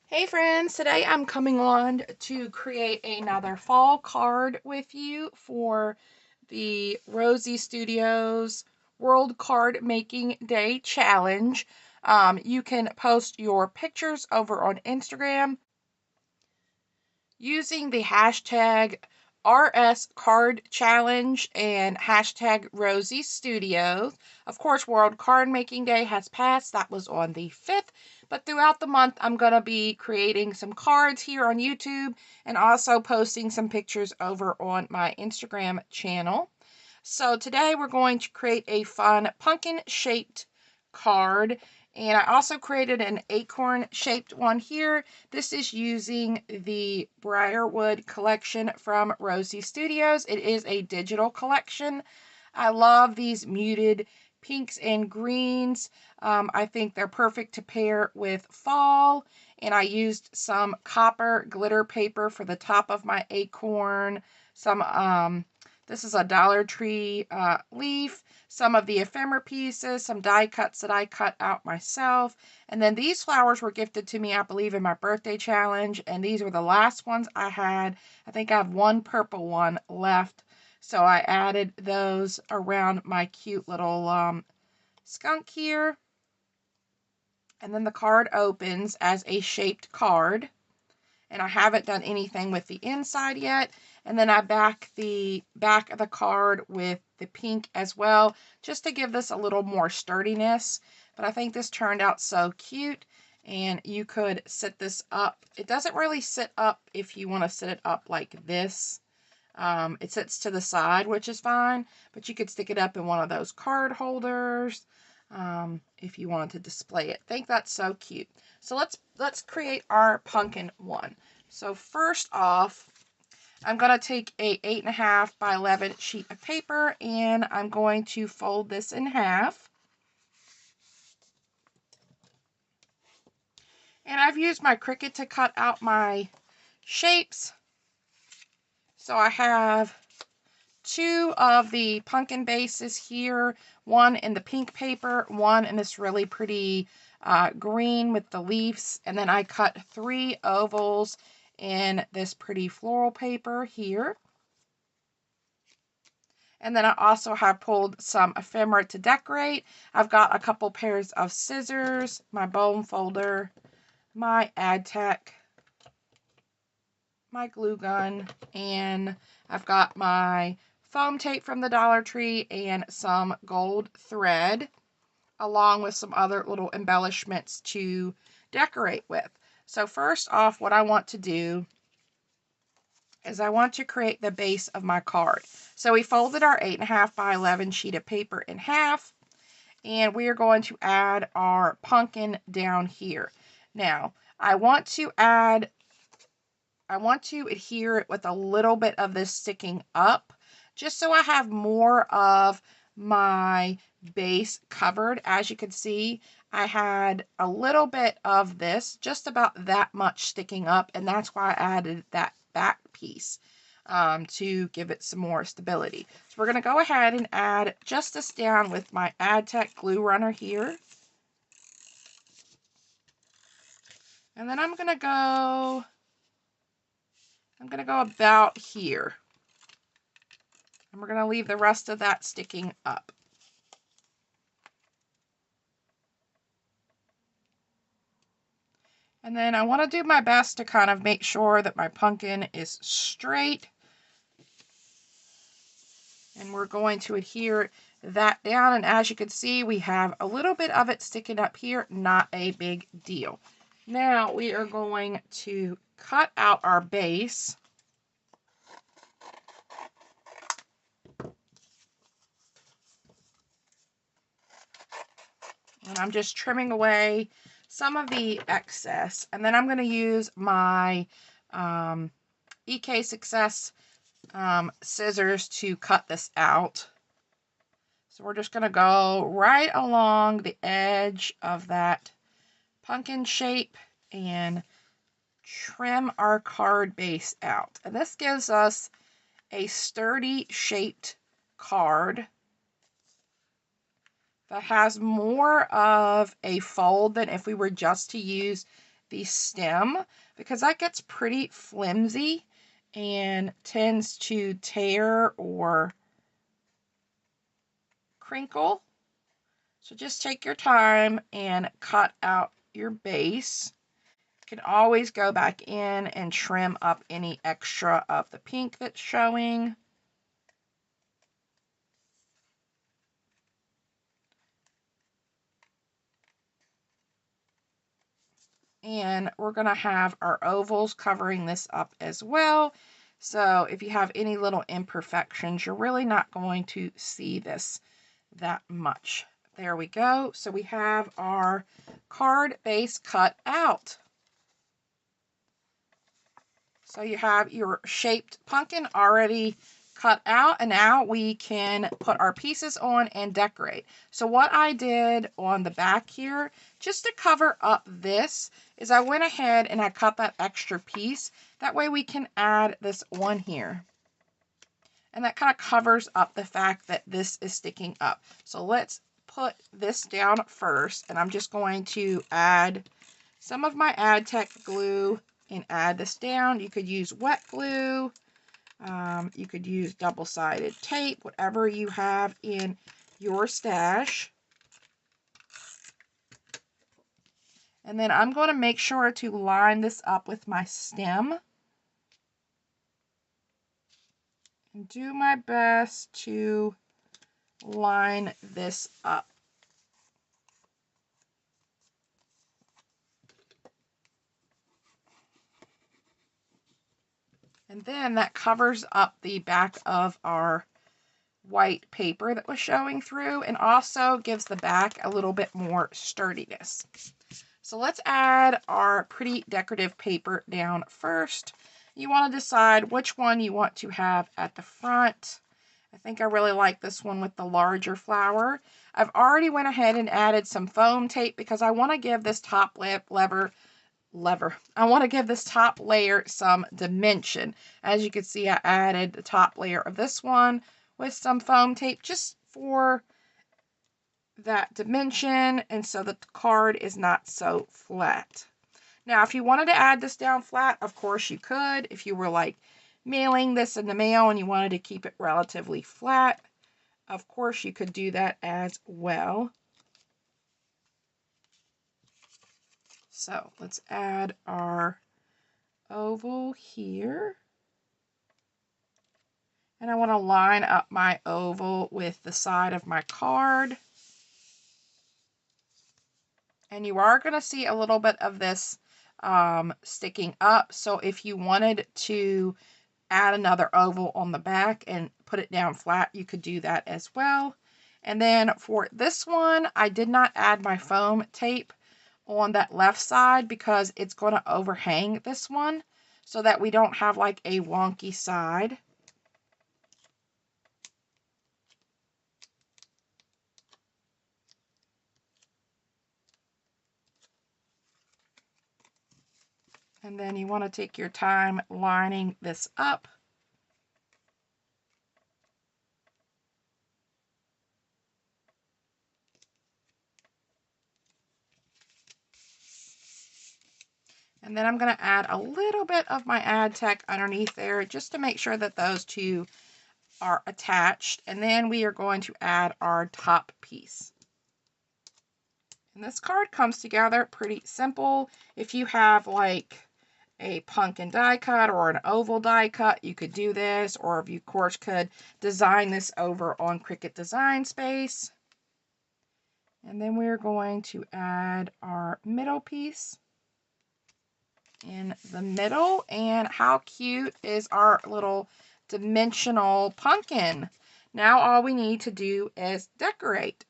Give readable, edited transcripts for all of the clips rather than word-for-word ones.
Hey friends, today I'm coming on to create another fall card with you for the Rosie Studios World Card Making Day Challenge. You can post your pictures over on Instagram using the hashtag RS Card Challenge and hashtag Rosie Studios. Of course, World Card Making Day has passed. That was on the 5th. But throughout the month, I'm going to be creating some cards here on YouTube and also posting some pictures over on my Instagram channel. So today we're going to create a fun pumpkin-shaped card. And I also created an acorn-shaped one here. This is using the Briarwood collection from Rosie Studios. It is a digital collection. I love these muted pinks and greens. I think they're perfect to pair with fall. And I used some copper glitter paper for the top of my acorn. This is a Dollar Tree leaf, some of the ephemera pieces, some die cuts that I cut out myself. And then these flowers were gifted to me, I believe, in my birthday challenge. And these were the last ones I had. I think I have one purple one left. So I added those around my cute little skunk here. And then the card opens as a shaped card. And I haven't done anything with the inside yet. And then I back the back of the card with the pink as well, just to give this a little more sturdiness. But I think this turned out so cute, and you could sit this up. It doesn't really sit up if you want to sit it up like this. It sits to the side, which is fine, but you could stick it up in one of those card holders if you wanted to display it. I think that's so cute. So let's create our pumpkin one. So first off, I'm going to take a 8.5 by 11 sheet of paper, and I'm going to fold this in half. And I've used my Cricut to cut out my shapes. So I have two of the pumpkin bases here, one in the pink paper, one in this really pretty green with the leaves, and then I cut 3 ovals in this pretty floral paper here. And then I also have pulled some ephemera to decorate. I've got a couple pairs of scissors, my bone folder, my AdTech, my glue gun, and I've got my foam tape from the Dollar Tree and some gold thread, along with some other little embellishments to decorate with. So first off, what I want to do is I want to create the base of my card. So we folded our 8.5 by 11 sheet of paper in half, and we are going to add our pumpkin down here. Now, I want to adhere it with a little bit of this sticking up, just so I have more of my base covered. As you can see, I had a little bit of this, just about that much sticking up, and that's why I added that back piece to give it some more stability. So we're going to go ahead and add just this down with my AdTech glue runner here. And then I'm going to go about here. And we're going to leave the rest of that sticking up. And then I want to do my best to kind of make sure that my pumpkin is straight. And we're going to adhere that down. And as you can see, we have a little bit of it sticking up here, not a big deal. Now we are going to cut out our base. And I'm just trimming away some of the excess. And then I'm going to use my EK Success scissors to cut this out. So we're just going to go right along the edge of that pumpkin shape and trim our card base out. And this gives us a sturdy shaped card that has more of a fold than if we were just to use the stem because that gets pretty flimsy and tends to tear or crinkle. So just take your time and cut out your base. You can always go back in and trim up any extra of the pink that's showing. And we're going to have our ovals covering this up as well. So if you have any little imperfections, you're really not going to see this that much. There we go. So we have our card base cut out. So you have your shaped pumpkin already cut out, and now we can put our pieces on and decorate. So what I did on the back here, just to cover up this, is I went ahead and I cut that extra piece. That way we can add this on here. And that kind of covers up the fact that this is sticking up. So let's put this down first, and I'm just going to add some of my Aztec glue and add this down. You could use wet glue. You could use double-sided tape, whatever you have in your stash. And then I'm going to make sure to line this up with my stem. And do my best to line this up. And then that covers up the back of our white paper that was showing through, and also gives the back a little bit more sturdiness. So let's add our pretty decorative paper down first. You want to decide which one you want to have at the front. I think I really like this one with the larger flower. I've already went ahead and added some foam tape because I want to give this top I want to give this top layer some dimension. As you can see, I added the top layer of this one with some foam tape just for that dimension and so that the card is not so flat. Now, if you wanted to add this down flat, of course you could. If you were like mailing this in the mail and you wanted to keep it relatively flat, of course you could do that as well. So let's add our oval here. And I want to line up my oval with the side of my card. And you are going to see a little bit of this sticking up. So if you wanted to add another oval on the back and put it down flat, you could do that as well. And then for this one, I did not add my foam tape on that left side because it's going to overhang this one so that we don't have like a wonky side. And then you want to take your time lining this up. And then I'm going to add a little bit of my Aztec underneath there just to make sure that those two are attached. And then we are going to add our top piece. And this card comes together pretty simple. If you have like a pumpkin die cut or an oval die cut, you could do this, or if you of course could design this over on Cricut Design Space. And then we're going to add our middle piece in the middle. And how cute is our little dimensional pumpkin? Now all we need to do is decorate.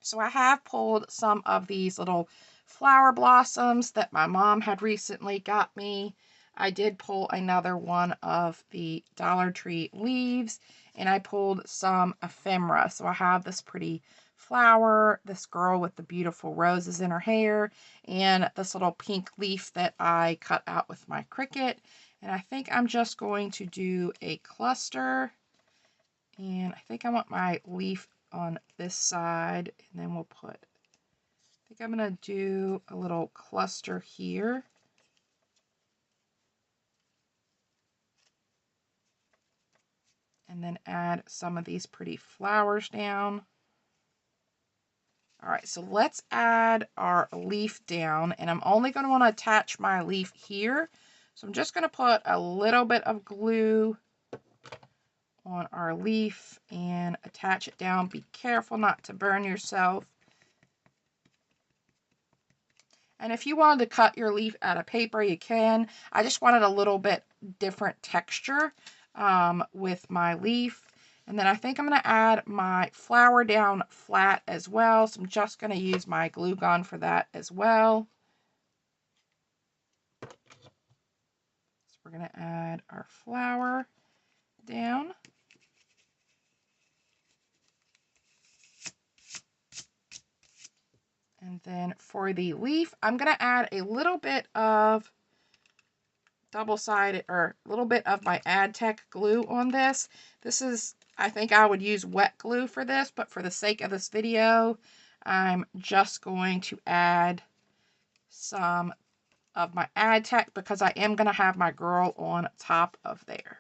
So I have pulled some of these little flower blossoms that my mom had recently got me. I did pull another one of the Dollar Tree leaves, and I pulled some ephemera. So I have this pretty flower, this girl with the beautiful roses in her hair, and this little pink leaf that I cut out with my Cricut. And I think I'm just going to do a cluster, and I think I want my leaf on this side, and then we'll put think I'm going to do a little cluster here. And then add some of these pretty flowers down. All right, so let's add our leaf down, and I'm only going to want to attach my leaf here. So I'm just going to put a little bit of glue on our leaf and attach it down. Be careful not to burn yourself. And if you wanted to cut your leaf out of paper, you can. I just wanted a little bit different texture with my leaf. And then I think I'm going to add my flower down flat as well. So I'm just going to use my glue gun for that as well. So we're going to add our flower down. And then for the leaf, I'm going to add a little bit of double-sided, or a little bit of my AdTech glue on this. This is, I think I would use wet glue for this, but for the sake of this video, I'm just going to add some of my AdTech because I am going to have my girl on top of there.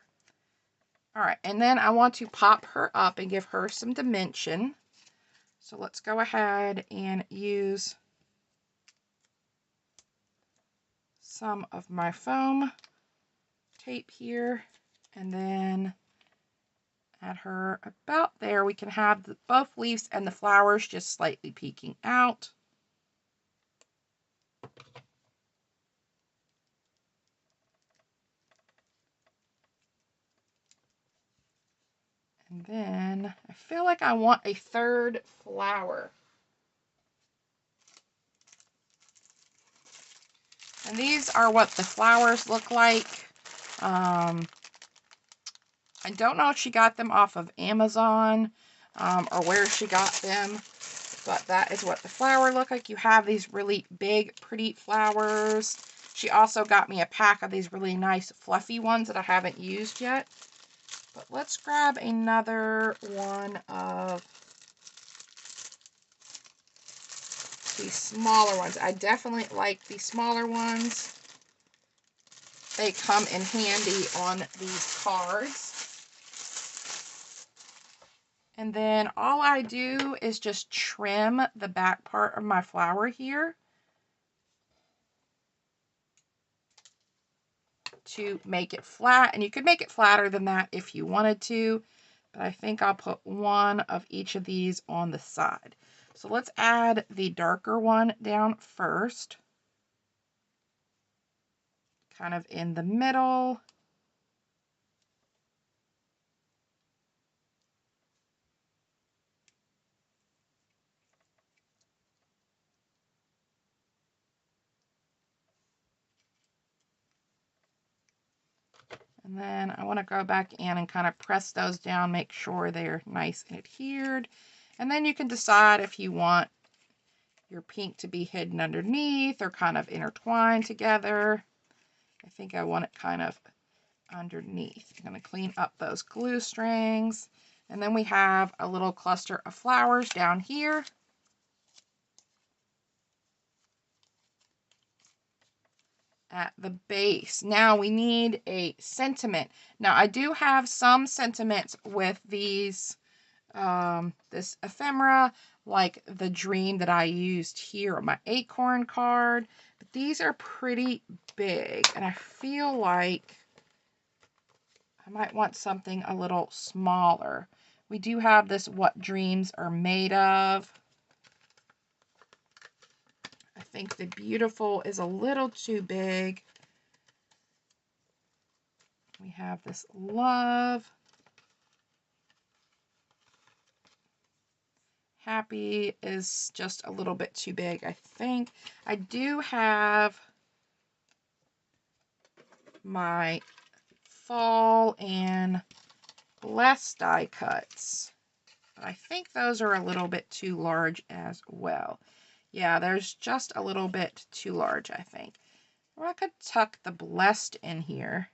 All right, and then I want to pop her up and give her some dimension. So let's go ahead and use some of my foam tape here, and then add her about there. We can have both leaves and the flowers just slightly peeking out. And then I feel like I want a third flower. And these are what the flowers look like. I don't know if she got them off of Amazon or where she got them, but that is what the flower look like. You have these really big, pretty flowers. She also got me a pack of these really nice, fluffy ones that I haven't used yet. But let's grab another one of these smaller ones. I definitely like the smaller ones. They come in handy on these cards. And then all I do is just trim the back part of my flower here to make it flat. And you could make it flatter than that if you wanted to, but I think I'll put one of each of these on the side. So let's add the darker one down first, kind of in the middle. And then I want to go back in and kind of press those down, make sure they're nice and adhered. And then you can decide if you want your pink to be hidden underneath or kind of intertwined together. I think I want it kind of underneath. I'm going to clean up those glue strings. And then we have a little cluster of flowers down here. At the base. Now we need a sentiment. Now I do have some sentiments with these, this ephemera, like the dream that I used here on my acorn card. But these are pretty big, and I feel like I might want something a little smaller. We do have this What Dreams Are Made Of. I think the Beautiful is a little too big. We have this Love. Happy is just a little bit too big, I think. I do have my Fall and Blessed die cuts. But I think those are a little bit too large as well. Yeah, there's just a little bit too large, I think. Or I could tuck the Blessed in here.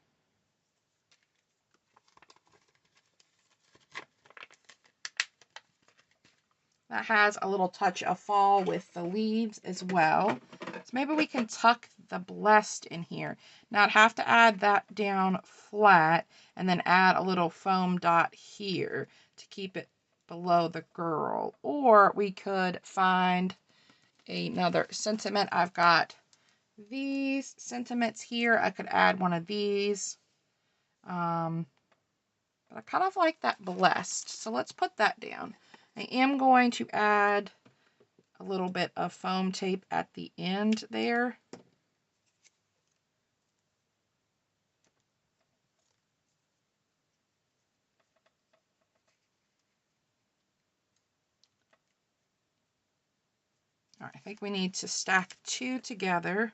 That has a little touch of fall with the leaves as well. So maybe we can tuck the blessed in here. Now I'd have to add that down flat and then add a little foam dot here to keep it below the girl. Or we could find another sentiment. I've got these sentiments here. I could add one of these. But I kind of like that blessed. So let's put that down. I am going to add a little bit of foam tape at the end there. All right, I think we need to stack 2 together.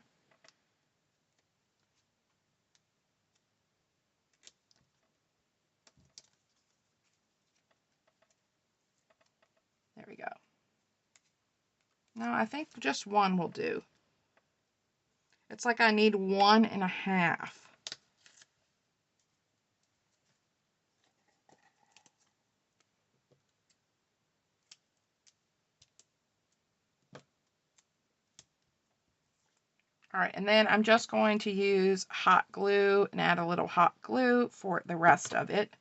There we go. No, I think just 1 will do. It's like I need 1.5. All right, and then I'm just going to use hot glue and add a little hot glue for the rest of it.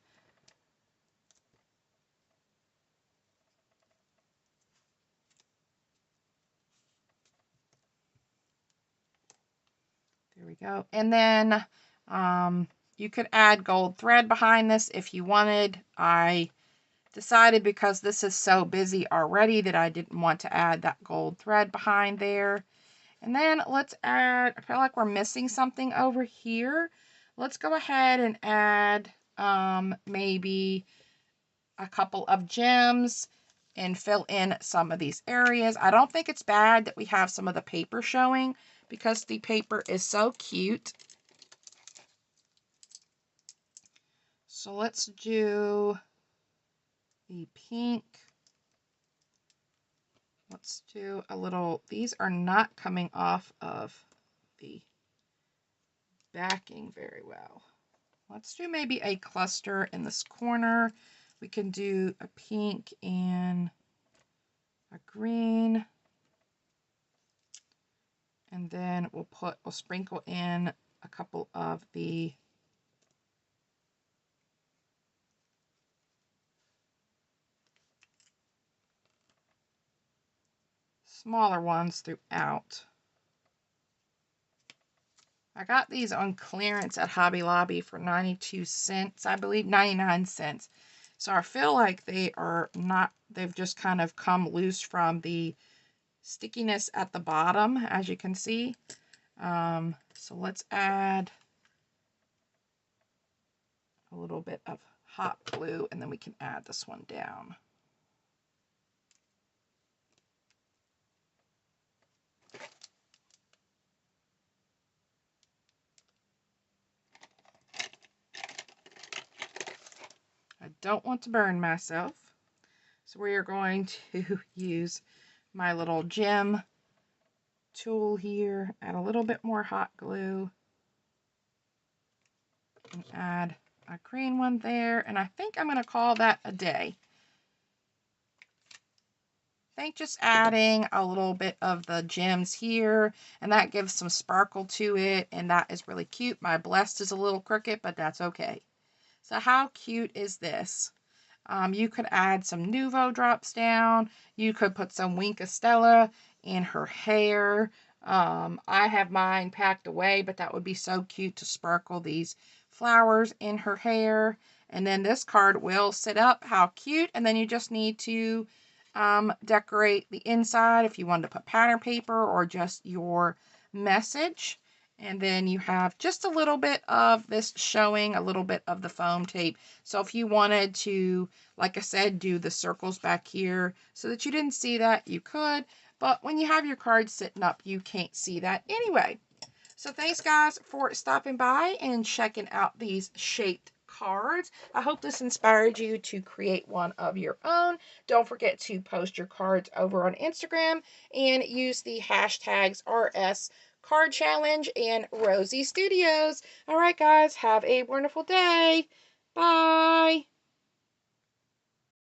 There we go. And then you could add gold thread behind this if you wanted. I decided because this is so busy already that I didn't want to add that gold thread behind there. And then let's add, I feel like we're missing something over here. Let's go ahead and add maybe a couple of gems and fill in some of these areas. I don't think it's bad that we have some of the paper showing because the paper is so cute. So let's do the pink. Let's do a little, these are not coming off of the backing very well. Let's do maybe a cluster in this corner. We can do a pink and a green. And then we'll sprinkle in a couple of the smaller ones throughout. I got these on clearance at Hobby Lobby for 92 cents, I believe, 99 cents. So I feel like they are not, they've just kind of come loose from the stickiness at the bottom, as you can see. So let's add a little bit of hot glue and then we can add this one down. I don't want to burn myself. So we are going to use my little gem tool here, add a little bit more hot glue, and add a green one there. And I think I'm going to call that a day. I think just adding a little bit of the gems here, and that gives some sparkle to it, and that is really cute. My blessed is a little crooked, but that's okay. So how cute is this? You could add some Nuvo drops down. You could put some Wink Stella in her hair. I have mine packed away, but that would be so cute to sparkle these flowers in her hair. And then this card will sit up. How cute. And then you just need to decorate the inside if you wanted to put pattern paper or just your message. And then you have just a little bit of this showing, a little bit of the foam tape. So if you wanted to, like I said, do the circles back here so that you didn't see that, you could. But when you have your cards sitting up, you can't see that anyway. So thanks, guys, for stopping by and checking out these shaped cards. I hope this inspired you to create one of your own. Don't forget to post your cards over on Instagram and use the hashtags RS Card Challenge and Rosie Studios. All right, guys, have a wonderful day. Bye.